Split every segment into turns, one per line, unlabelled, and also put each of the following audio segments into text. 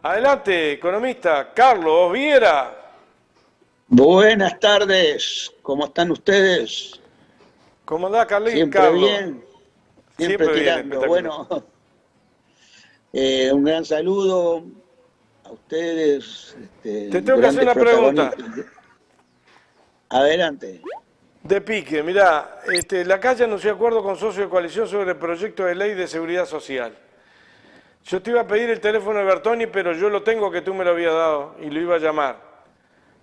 Adelante, economista Carlos Viera.
Buenas tardes, ¿cómo están ustedes?
¿Cómo andás,
Siempre
Carlos?
bien, siempre
Siempre bien,
tirando.
espectacular.
Bueno, un gran saludo a ustedes,
Te tengo que hacer
grandes
una pregunta.
protagonistas. Adelante.
De pique, mirá, la calle anunció acuerdo con socio de coalición sobre el proyecto de ley de seguridad social. Yo te iba a pedir el teléfono de Bertoni, pero yo lo tengo que tú me lo habías dado y lo iba a llamar.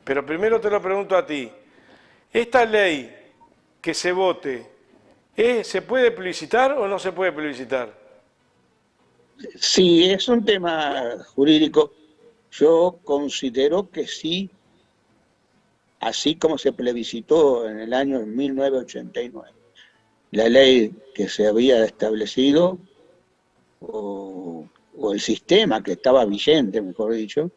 Pero primero te lo pregunto a ti. ¿Esta ley que se vote, se puede plebiscitar o no se puede plebiscitar?
Sí, es un tema jurídico. Yo considero que sí, así como se plebiscitó en el año 1989. La ley que se había establecido o el sistema que estaba vigente, mejor dicho,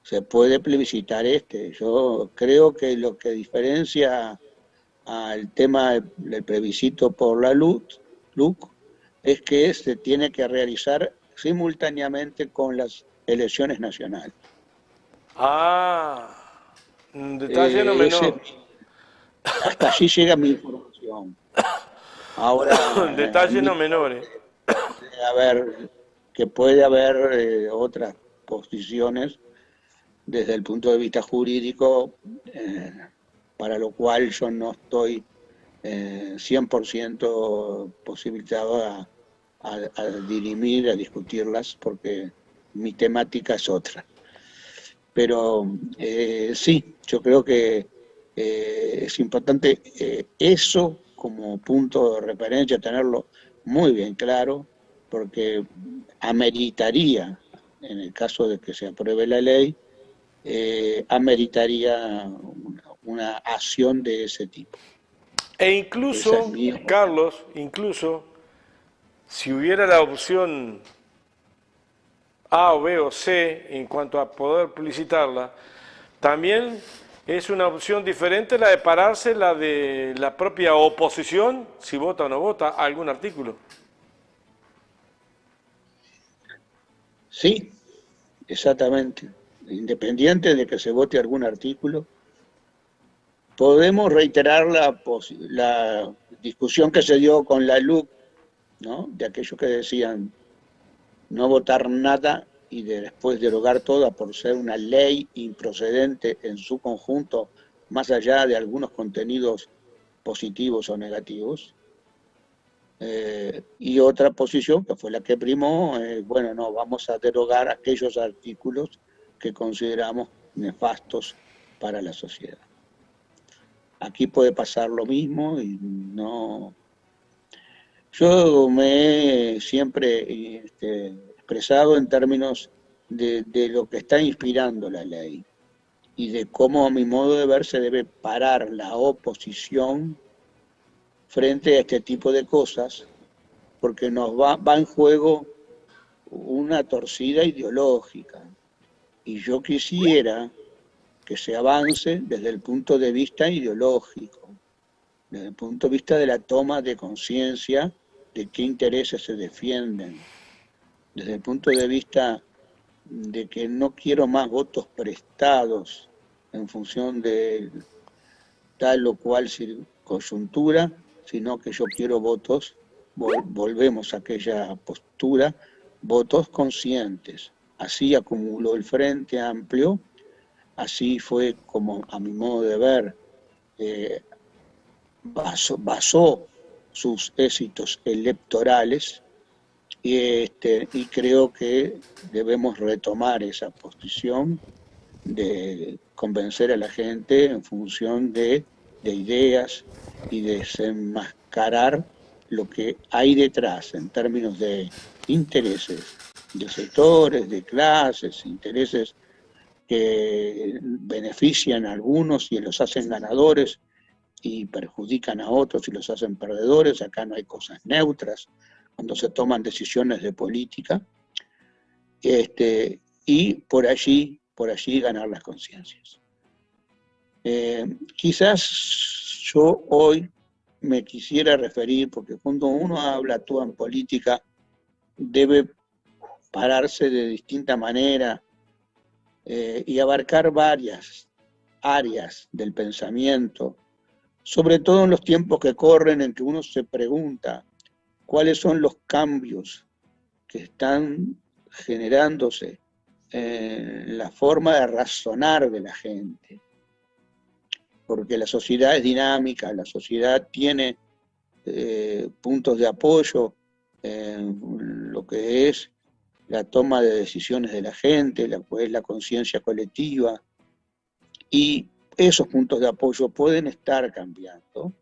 se puede plebiscitar este. Yo creo que lo que diferencia al tema del plebiscito por la LUC es que se tiene que realizar simultáneamente con las elecciones nacionales.
Ah, un detalle no menor.
Hasta allí llega mi información. Ahora,
Detalle no menores.
puede haber, que puede haber otras posiciones desde el punto de vista jurídico, para lo cual yo no estoy 100% posibilitado a dirimir, a discutirlas, porque mi temática es otra. Pero sí, yo creo que es importante eso como punto de referencia, tenerlo muy bien claro, porque ameritaría, en el caso de que se apruebe la ley, ameritaría una acción de ese tipo.
E
Esa es
incluso,
mi
Carlos, incluso, si hubiera la opción A o B o C en cuanto a poder publicitarla, también es una opción diferente la de pararse, la de la propia oposición, si vota o no vota, a algún artículo.
Sí, exactamente. Independiente de que se vote algún artículo, podemos reiterar la discusión que se dio con la LUC, ¿no? De aquellos que decían no votar nada y después derogar toda por ser una ley improcedente en su conjunto, más allá de algunos contenidos positivos o negativos. Y otra posición, que fue la que primó, bueno, no, vamos a derogar aquellos artículos que consideramos nefastos para la sociedad. Aquí puede pasar lo mismo y no. Yo me he siempre expresado en términos de lo que está inspirando la ley y de cómo, a mi modo de ver, se debe parar la oposición frente a este tipo de cosas, porque va en juego una torcida ideológica. Y yo quisiera que se avance desde el punto de vista ideológico, desde el punto de vista de la toma de conciencia de qué intereses se defienden, desde el punto de vista de que no quiero más votos prestados en función de tal o cual coyuntura, sino que yo quiero votos, volvemos a aquella postura, votos conscientes. Así acumuló el Frente Amplio, así fue como, a mi modo de ver, eh, basó sus éxitos electorales y creo que debemos retomar esa posición de convencer a la gente en función de ideas y de desenmascarar lo que hay detrás en términos de intereses, de sectores, de clases, intereses que benefician a algunos y los hacen ganadores y perjudican a otros y los hacen perdedores. Acá no hay cosas neutras cuando se toman decisiones de política, y por allí ganar las conciencias. Quizás yo hoy me quisiera referir, porque cuando uno actúa en política, debe pararse de distinta manera y abarcar varias áreas del pensamiento, sobre todo en los tiempos que corren en que uno se pregunta cuáles son los cambios que están generándose en la forma de razonar de la gente, porque la sociedad es dinámica, la sociedad tiene puntos de apoyo en lo que es la toma de decisiones de la gente, la conciencia colectiva, y esos puntos de apoyo pueden estar cambiando.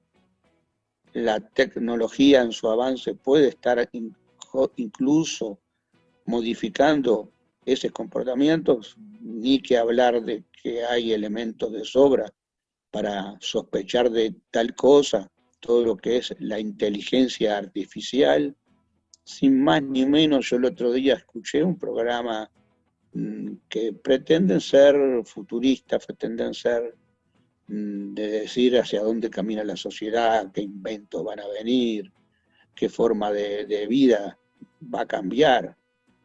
La tecnología en su avance puede estar incluso modificando esos comportamientos, ni que hablar de que hay elementos de sobra para sospechar de tal cosa, todo lo que es la inteligencia artificial. Sin más ni menos, yo el otro día escuché un programa que pretenden ser futuristas, pretenden ser de decir hacia dónde camina la sociedad, qué inventos van a venir, qué forma de vida va a cambiar.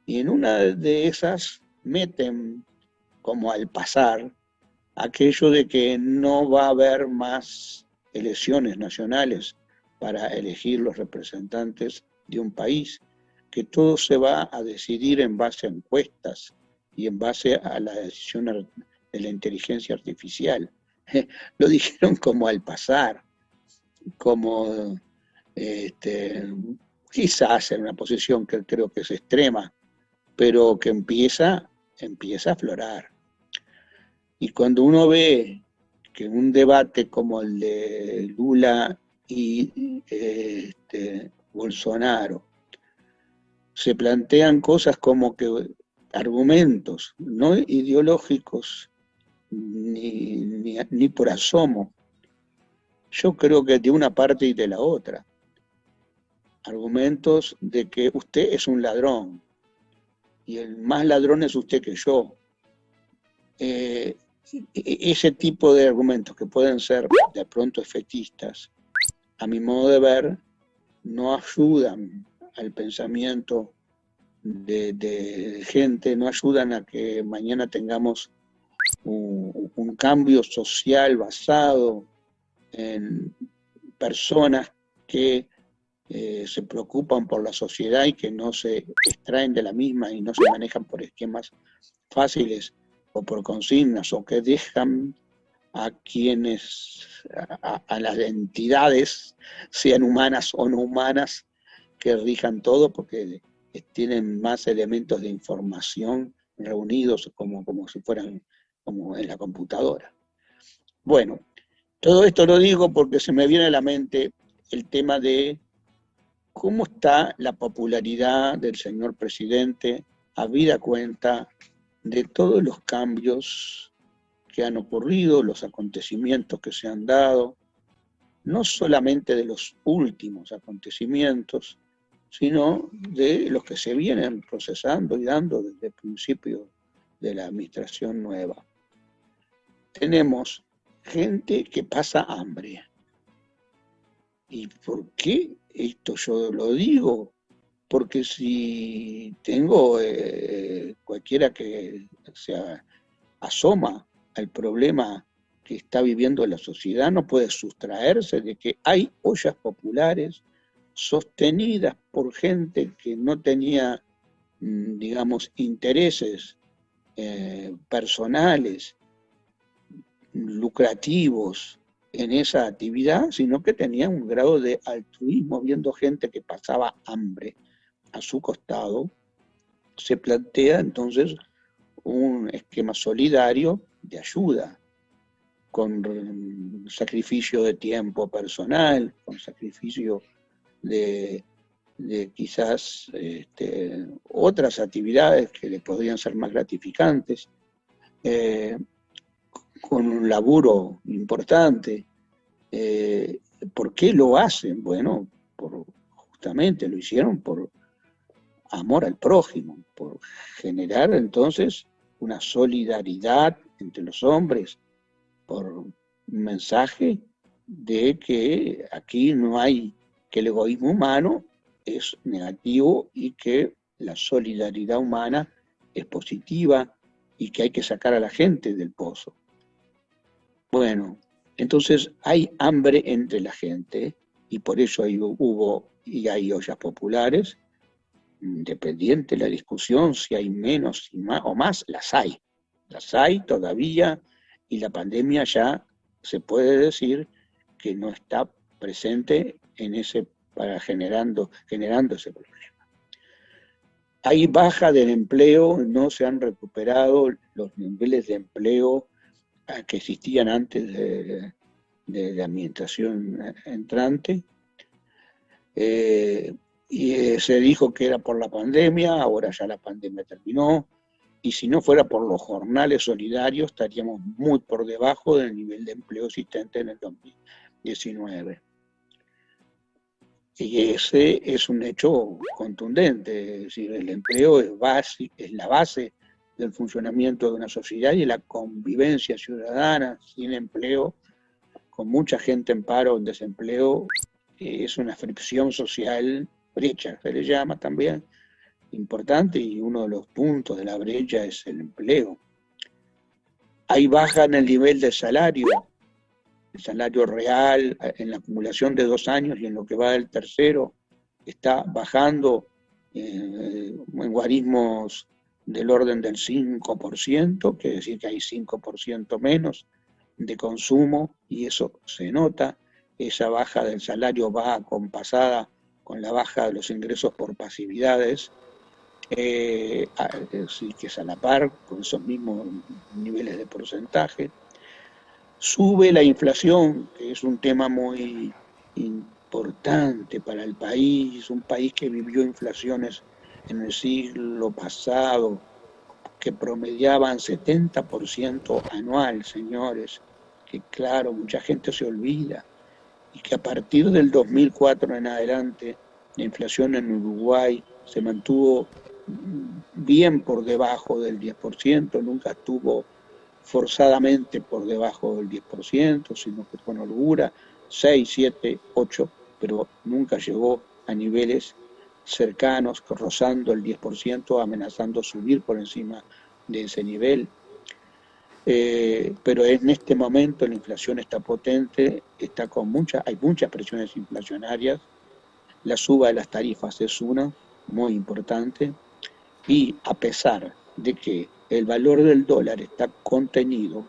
Y en una de esas meten como al pasar aquello de que no va a haber más elecciones nacionales para elegir los representantes de un país, que todo se va a decidir en base a encuestas y en base a la decisión de la inteligencia artificial. Lo dijeron como al pasar, como quizás en una posición que creo que es extrema, pero que empieza a aflorar. Y cuando uno ve que un debate como el de Lula y Bolsonaro se plantean cosas como que argumentos no ideológicos ni por asomo, yo creo que de una parte y de la otra. Argumentos de que usted es un ladrón y el más ladrón es usted que yo. Ese tipo de argumentos que pueden ser de pronto efectistas, a mi modo de ver, no ayudan al pensamiento de gente, no ayudan a que mañana tengamos un cambio social basado en personas que se preocupan por la sociedad y que no se extraen de la misma y no se manejan por esquemas fáciles o por consignas, o que dejan a quienes, a las entidades, sean humanas o no humanas, que rijan todo porque tienen más elementos de información reunidos como si fueran como en la computadora. Bueno, todo esto lo digo porque se me viene a la mente el tema de cómo está la popularidad del señor presidente, habida cuenta de todos los cambios que han ocurrido, los acontecimientos que se han dado, no solamente de los últimos acontecimientos, sino de los que se vienen procesando y dando desde el principio de la administración nueva. Tenemos gente que pasa hambre. ¿Y por qué esto yo lo digo? Porque si tengo cualquiera que se asoma al problema que está viviendo la sociedad, no puede sustraerse de que hay ollas populares sostenidas por gente que no tenía, digamos, intereses personales, lucrativos en esa actividad, sino que tenía un grado de altruismo, viendo gente que pasaba hambre a su costado. Se plantea entonces un esquema solidario de ayuda, con sacrificio de tiempo personal, con sacrificio de quizás otras actividades que le podrían ser más gratificantes, con un laburo importante. ¿Por qué lo hacen? Bueno, justamente lo hicieron por amor al prójimo, por generar entonces una solidaridad entre los hombres, por un mensaje de que aquí no hay, que el egoísmo humano es negativo y que la solidaridad humana es positiva y que hay que sacar a la gente del pozo. Bueno, entonces hay hambre entre la gente y por eso hubo y hay ollas populares, independiente de la discusión, si hay menos o más, las hay todavía y la pandemia ya se puede decir que no está presente en generando ese problema. Hay baja del empleo, no se han recuperado los niveles de empleo que existían antes de la administración entrante. Se dijo que era por la pandemia, ahora ya la pandemia terminó, y si no fuera por los jornales solidarios estaríamos muy por debajo del nivel de empleo existente en el 2019. Y ese es un hecho contundente, es decir, el empleo es la base del funcionamiento de una sociedad y la convivencia ciudadana sin empleo, con mucha gente en paro o en desempleo, es una fricción social, brecha se le llama también, importante, y uno de los puntos de la brecha es el empleo. Hay baja en el nivel del salario, el salario real en la acumulación de 2 años y en lo que va del tercero está bajando en guarismos del orden del 5%, quiere decir que hay 5% menos de consumo y eso se nota. Esa baja del salario va acompasada con la baja de los ingresos por pasividades, sí, que es a la par con esos mismos niveles de porcentaje. Sube la inflación, que es un tema muy importante para el país, un país que vivió inflaciones en el siglo pasado, que promediaban 70% anual, señores, que claro, mucha gente se olvida, y que a partir del 2004 en adelante, la inflación en Uruguay se mantuvo bien por debajo del 10%, nunca estuvo forzadamente por debajo del 10%, sino que con holgura, 6, 7, 8, pero nunca llegó a niveles cercanos, rozando el 10%, amenazando subir por encima de ese nivel. Pero en este momento la inflación está potente, hay muchas presiones inflacionarias, la suba de las tarifas es una, muy importante, y a pesar de que el valor del dólar está contenido,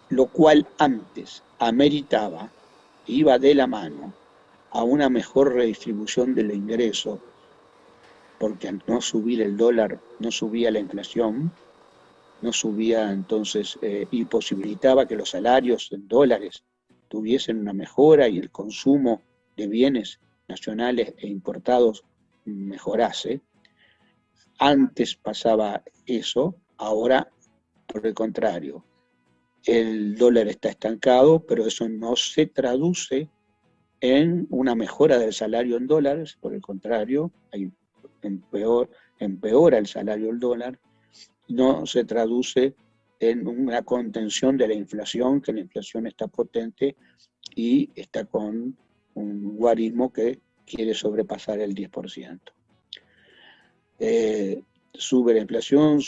lo cual antes ameritaba, iba de la mano a una mejor redistribución del ingreso, porque al no subir el dólar no subía la inflación, no subía entonces y posibilitaba que los salarios en dólares tuviesen una mejora y el consumo de bienes nacionales e importados mejorase. Antes pasaba eso, ahora por el contrario. El dólar está estancado, pero eso no se traduce en una mejora del salario en dólares, por el contrario, empeora el salario del dólar, no se traduce en una contención de la inflación, que la inflación está potente y está con un guarismo que quiere sobrepasar el 10%. Sube la inflación,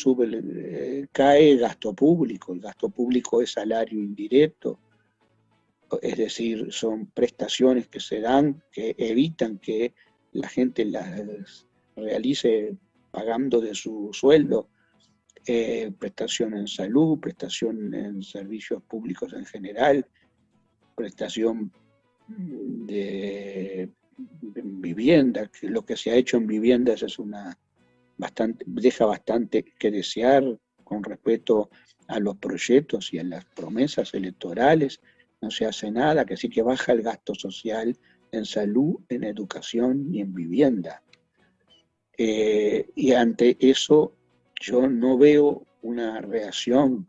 cae el gasto público es salario indirecto, es decir, son prestaciones que se dan, que evitan que la gente las realice pagando de su sueldo, prestación en salud, prestación en servicios públicos en general, prestación de vivienda, que lo que se ha hecho en viviendas es deja bastante que desear con respecto a los proyectos y a las promesas electorales, no se hace nada, que sí que baja el gasto social en salud, en educación y en vivienda. Y ante eso yo no veo una reacción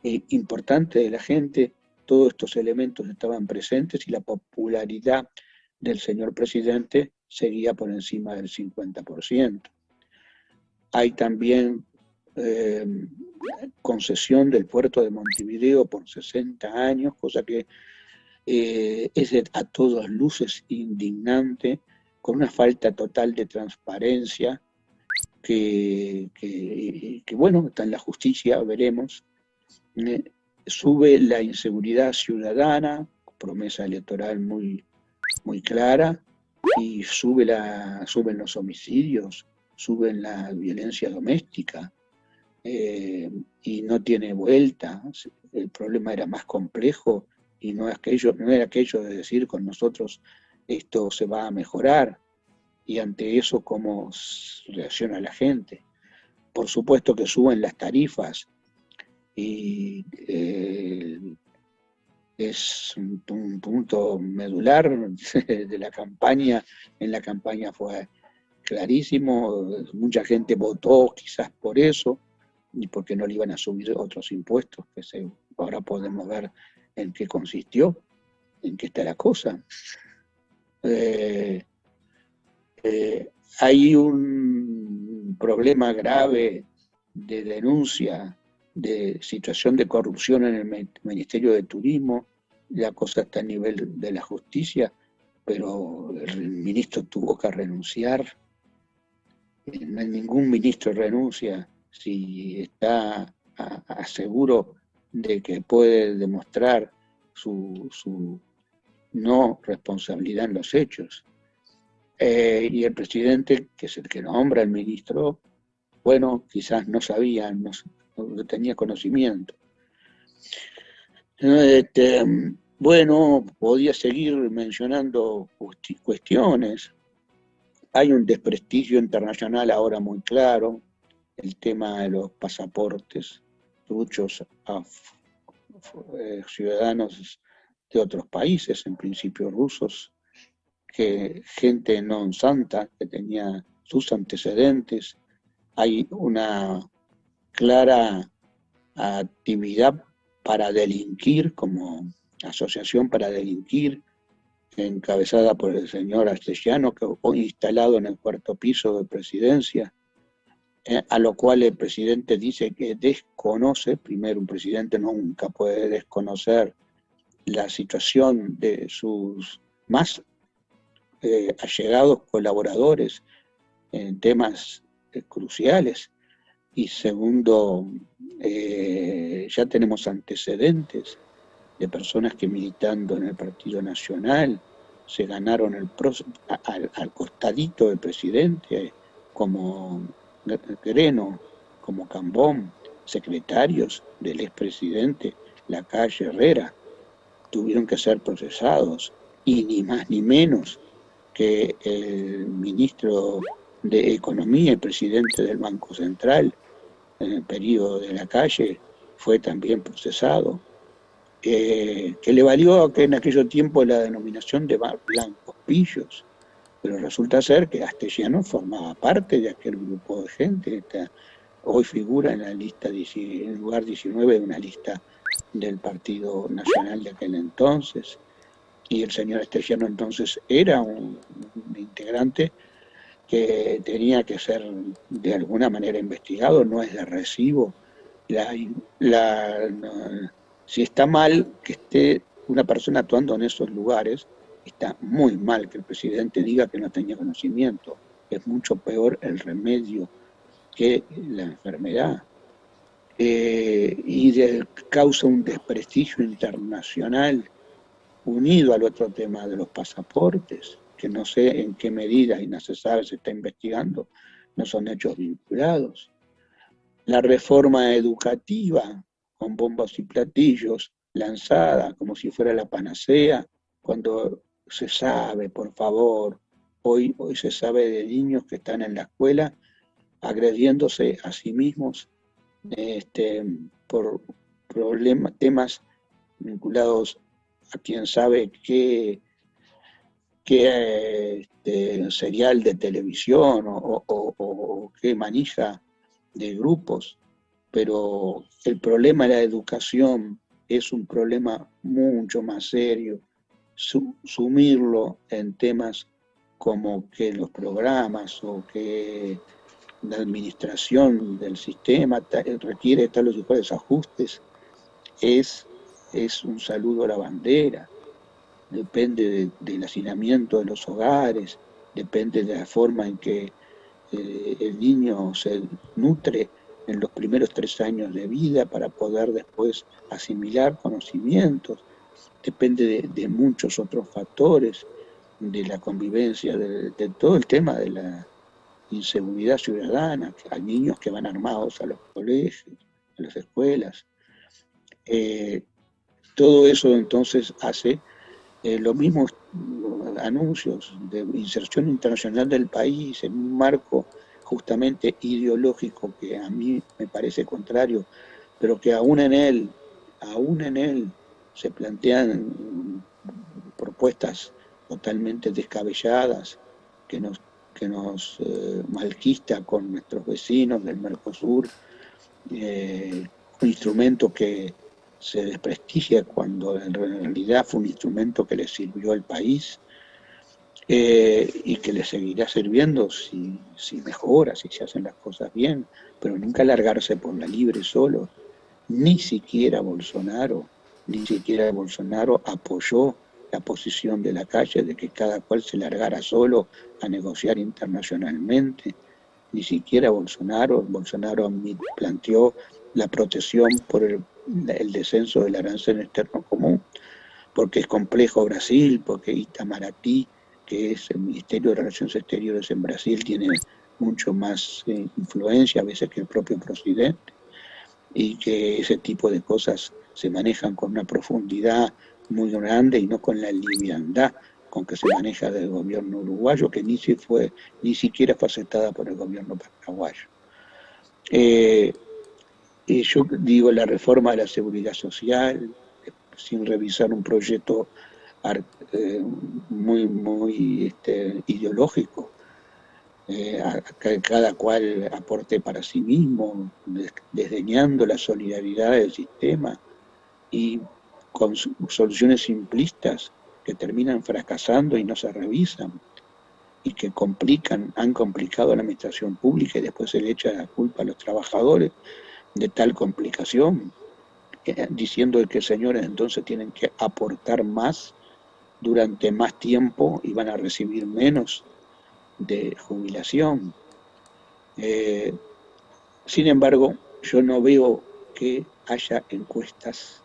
importante de la gente. Todos estos elementos estaban presentes y la popularidad del señor presidente seguía por encima del 50%. Hay también concesión del puerto de Montevideo por 60 años, cosa que es a todas luces indignante, con una falta total de transparencia, que bueno, está en la justicia, veremos. Sube la inseguridad ciudadana, promesa electoral muy clara, y suben los homicidios, suben la violencia doméstica, y no tiene vuelta. El problema era más complejo y no era aquello de decir con nosotros esto se va a mejorar, y ante eso cómo reacciona la gente. Por supuesto que suben las tarifas y es un punto medular de la campaña. En la campaña fue clarísimo, mucha gente votó quizás por eso y porque no le iban a subir otros impuestos, que ahora podemos ver en qué consistió, en qué está la cosa. Hay un problema grave de denuncia, de situación de corrupción en el Ministerio de Turismo. La cosa está a nivel de la justicia, pero el ministro tuvo que renunciar. Ningún ministro renuncia si está seguro de que puede demostrar su no responsabilidad en los hechos. Y el presidente, que es el que nombra al ministro, bueno, quizás no sabía, no tenía conocimiento. Bueno, podía seguir mencionando cuestiones. Hay un desprestigio internacional ahora muy claro, el tema de los pasaportes truchos a ciudadanos de otros países, en principio rusos, que gente non santa, que tenía sus antecedentes. Hay una clara actividad para delinquir, como asociación para delinquir, encabezada por el señor Astesiano, que hoy instalado en el 4º piso de Presidencia, a lo cual el presidente dice que desconoce. Primero, un presidente nunca puede desconocer la situación de sus más allegados colaboradores en temas cruciales. Y segundo, ya tenemos antecedentes de personas que militando en el Partido Nacional se ganaron al costadito del presidente, como Greno, como Cambón, secretarios del expresidente Lacalle Herrera, tuvieron que ser procesados, y ni más ni menos que el ministro de Economía y presidente del Banco Central en el periodo de Lacalle fue también procesado, que le valió que en aquel tiempo la denominación de blancos pillos, pero resulta ser que Astesiano formaba parte de aquel grupo de gente. Hoy figura en la lista, en lugar 19 de una lista del Partido Nacional de aquel entonces, y el señor Astesiano entonces era un integrante que tenía que ser de alguna manera investigado. No es de recibo si está mal que esté una persona actuando en esos lugares. Está muy mal que el presidente diga que no tenía conocimiento. Es mucho peor el remedio que la enfermedad. Y causa un desprestigio internacional unido al otro tema de los pasaportes, que no sé en qué medida, y no se sabe, se está investigando, no son hechos vinculados. La reforma educativa, con bombos y platillos, lanzada como si fuera la panacea, cuando se sabe, por favor, hoy se sabe de niños que están en la escuela agrediéndose a sí mismos por temas vinculados a quién sabe qué serial de televisión o qué manija de grupos. Pero el problema de la educación es un problema mucho más serio. Sumirlo en temas como que los programas o que la administración del sistema requiere tales y cuales ajustes es un saludo a la bandera. Depende del hacinamiento de los hogares, depende de la forma en que el niño se nutre en los primeros 3 años de vida para poder después asimilar conocimientos. Depende de muchos otros factores, de la convivencia, de todo el tema de la inseguridad ciudadana. Hay niños que van armados a los colegios, a las escuelas. Todo eso entonces hace los mismos anuncios de inserción internacional del país en un marco justamente ideológico que a mí me parece contrario, pero que aún en él se plantean propuestas totalmente descabelladas que nos malquista con nuestros vecinos del Mercosur, un instrumento que se desprestigia cuando en realidad fue un instrumento que le sirvió al país, y que le seguirá sirviendo si mejora, si se hacen las cosas bien, pero nunca largarse por la libre solo. Ni siquiera Bolsonaro apoyó la posición de la calle de que cada cual se largara solo a negociar internacionalmente. Ni siquiera Bolsonaro planteó la protección por el descenso del arancel externo común, porque es complejo Brasil, porque Itamaraty, que es el Ministerio de Relaciones Exteriores en Brasil, tiene mucho más influencia a veces que el propio presidente, y que ese tipo de cosas se manejan con una profundidad muy grande y no con la liviandad con que se maneja del gobierno uruguayo, que ni siquiera fue aceptada por el gobierno paraguayo. Yo digo, la reforma de la seguridad social, sin revisar un proyecto muy ideológico, que cada cual aporte para sí mismo, desdeñando la solidaridad del sistema y con soluciones simplistas que terminan fracasando y no se revisan, y que han complicado a la administración pública, y después se le echa la culpa a los trabajadores de tal complicación, diciendo que señores entonces tienen que aportar más durante más tiempo y van a recibir menos de jubilación. Sin embargo, yo no veo que haya encuestas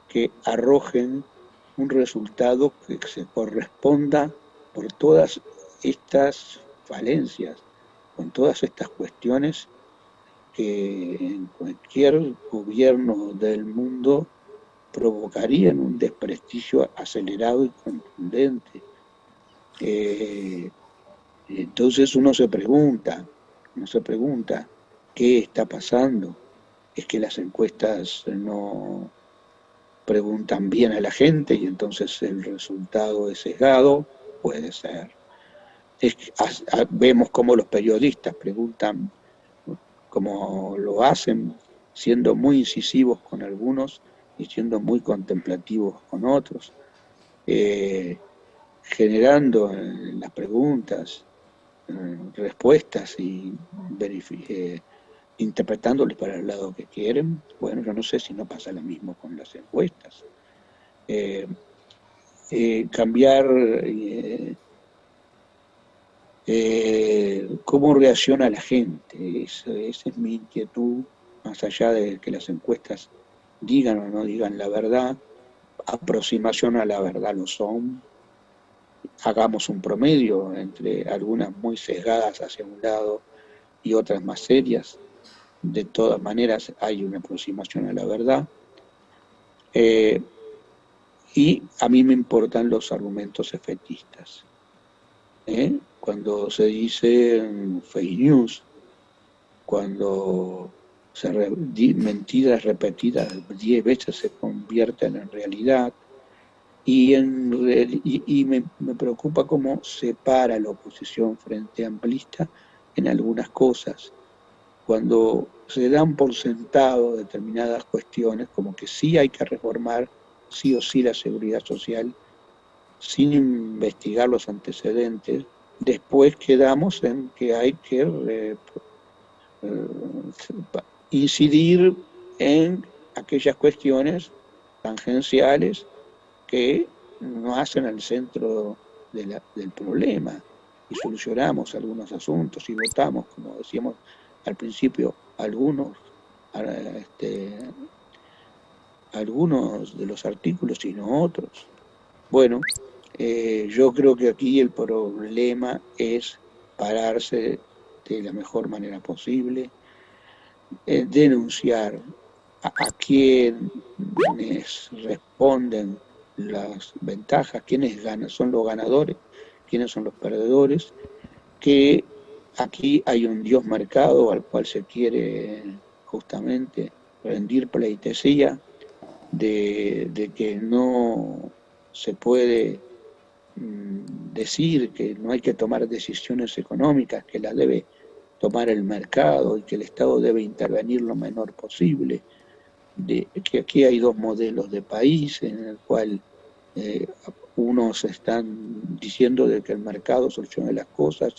que arrojen un resultado que se corresponda por todas estas falencias, con todas estas cuestiones que en cualquier gobierno del mundo provocarían un desprestigio acelerado y contundente. Entonces uno se pregunta qué está pasando. Es que las encuestas no preguntan bien a la gente y entonces el resultado es sesgado. Puede ser. Vemos cómo los periodistas preguntan, como lo hacen, siendo muy incisivos con algunos y siendo muy contemplativos con otros, generando en las preguntas respuestas y interpretándoles para el lado que quieren. Bueno, yo no sé si no pasa lo mismo con las encuestas. Cambiar cómo reacciona la gente, esa es mi inquietud, más allá de que las encuestas digan o no digan la verdad. Aproximación a la verdad lo son. Hagamos un promedio entre algunas muy sesgadas hacia un lado y otras más serias. De todas maneras hay una aproximación a la verdad. Y a mí me importan los argumentos efectistas. Cuando se dice fake news, cuando mentiras repetidas 10 veces se convierten en realidad, y me preocupa cómo se para la oposición frente amplista en algunas cosas, cuando se dan por sentado determinadas cuestiones, como que sí hay que reformar sí o sí la seguridad social, sin investigar los antecedentes. Después quedamos en que hay que incidir en aquellas cuestiones tangenciales que no hacen al centro del problema. y solucionamos algunos asuntos y votamos, como decíamos al principio, algunos de los artículos y no otros. Bueno, yo creo que aquí el problema es pararse de la mejor manera posible, denunciar a quienes responden las ventajas, quiénes son los ganadores, quiénes son los perdedores, que aquí hay un Dios mercado al cual se quiere justamente rendir pleitesía de que no se puede decir que no hay que tomar decisiones económicas, que las debe tomar el mercado y que el Estado debe intervenir lo menor posible, de que aquí hay dos modelos de país en el cual unos están diciendo de que el mercado solucione las cosas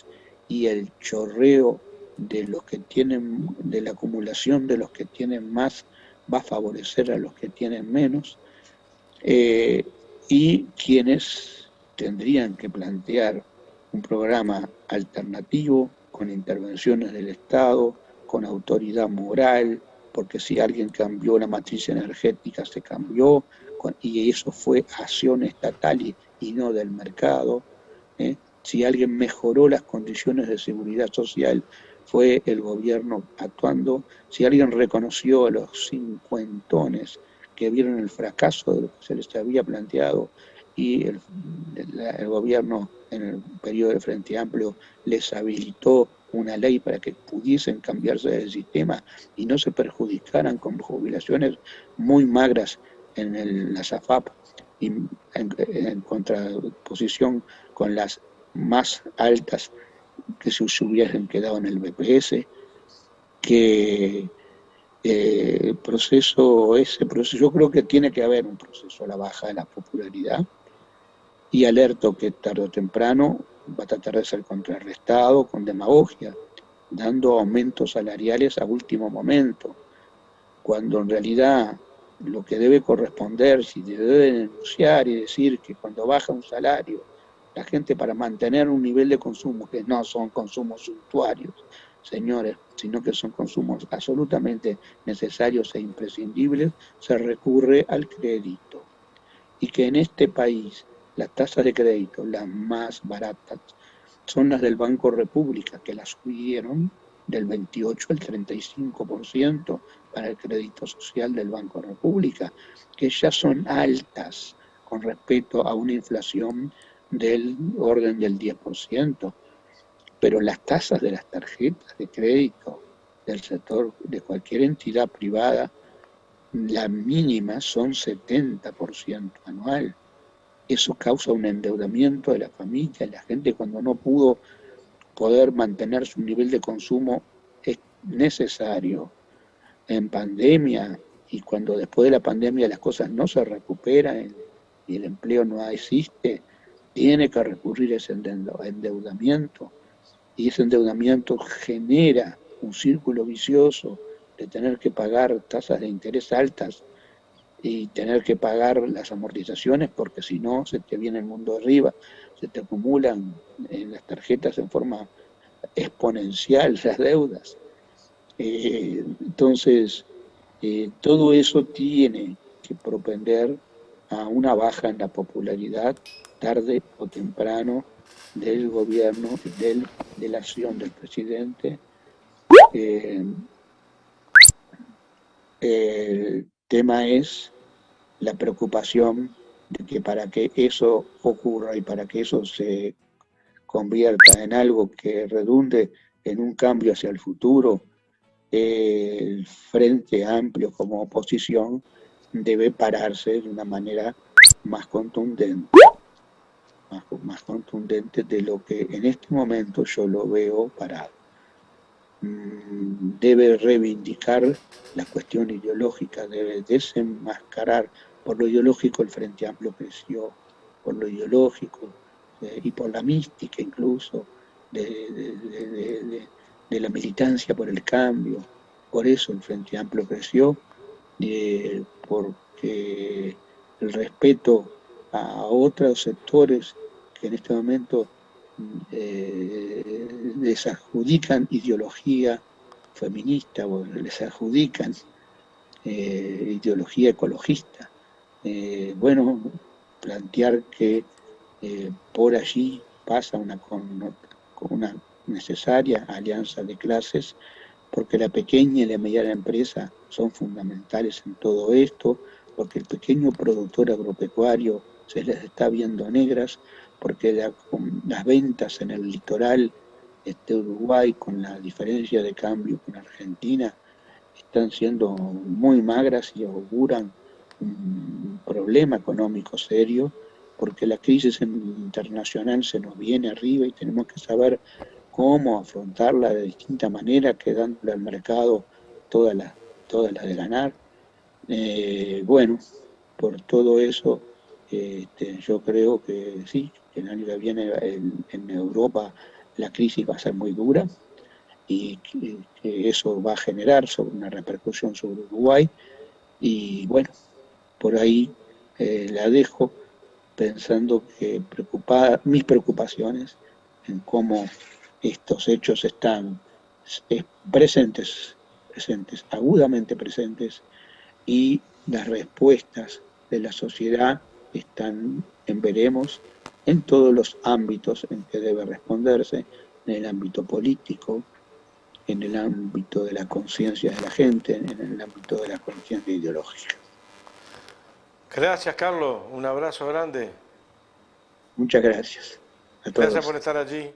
y el chorreo de los que tienen, de la acumulación de los que tienen más va a favorecer a los que tienen menos, y quienes tendrían que plantear un programa alternativo con intervenciones del Estado, con autoridad moral, porque si alguien cambió la matriz energética se cambió, y eso fue acción estatal y no del mercado. Si alguien mejoró las condiciones de seguridad social, fue el gobierno actuando. Si alguien reconoció a los cincuentones que vieron el fracaso de lo que se les había planteado y el gobierno en el periodo del Frente Amplio les habilitó una ley para que pudiesen cambiarse del sistema y no se perjudicaran con jubilaciones muy magras en la SAFAP y en contraposición con las más altas que se hubiesen quedado en el BPS, que ese proceso, yo creo que tiene que haber un proceso a la baja de la popularidad, y alerto que tarde o temprano va a tratar de ser contrarrestado con demagogia, dando aumentos salariales a último momento, cuando en realidad lo que debe corresponder, si debe denunciar y decir que cuando baja un salario, la gente, para mantener un nivel de consumo, que no son consumos suntuarios, señores, sino que son consumos absolutamente necesarios e imprescindibles, se recurre al crédito. Y que en este país las tasas de crédito, las más baratas, son las del Banco República, que las subieron del 28 al 35% para el crédito social del Banco República, que ya son altas con respecto a una inflación del orden del 10%. Pero las tasas de las tarjetas de crédito del sector, de cualquier entidad privada, la mínima son 70% anual. Eso causa un endeudamiento de la familia. La gente, cuando no pudo poder mantener su nivel de consumo es necesario en pandemia, y cuando después de la pandemia las cosas no se recuperan y el empleo no existe, tiene que recurrir a ese endeudamiento, y ese endeudamiento genera un círculo vicioso de tener que pagar tasas de interés altas y tener que pagar las amortizaciones, porque si no se te viene el mundo arriba, se te acumulan en las tarjetas en forma exponencial las deudas. Entonces, todo eso tiene que propender a una baja en la popularidad tarde o temprano del gobierno, de la acción del presidente. El tema es la preocupación de que para que eso ocurra y para que eso se convierta en algo que redunde en un cambio hacia el futuro, el Frente Amplio como oposición debe pararse de una manera más contundente, más contundente de lo que en este momento yo lo veo parado. Debe reivindicar la cuestión ideológica, debe desenmascarar. Por lo ideológico el Frente Amplio creció, por lo ideológico y por la mística incluso de la militancia por el cambio. Por eso el Frente Amplio creció, porque el respeto a otros sectores que en este momento les adjudican ideología feminista o les adjudican ideología ecologista. Bueno, plantear que por allí pasa una necesaria alianza de clases, porque la pequeña y la mediana empresa son fundamentales en todo esto, porque el pequeño productor agropecuario se les está viendo negras, porque las ventas en el litoral de Uruguay, con la diferencia de cambio con Argentina, están siendo muy magras y auguran un problema económico serio, porque la crisis internacional se nos viene arriba y tenemos que saber cómo afrontarla de distinta manera, quedándole al mercado todas las de ganar. Bueno, por todo eso, yo creo que sí, que el año que viene en Europa la crisis va a ser muy dura y que eso va a generar sobre una repercusión sobre Uruguay. Y bueno, por ahí la dejo pensando que mis preocupaciones en cómo estos hechos están presentes, agudamente presentes, y las respuestas de la sociedad están en veremos en todos los ámbitos en que debe responderse, en el ámbito político, en el ámbito de la conciencia de la gente, en el ámbito de la conciencia ideológica.
Gracias, Carlos. Un abrazo grande.
Muchas gracias a todos.
Gracias por estar allí.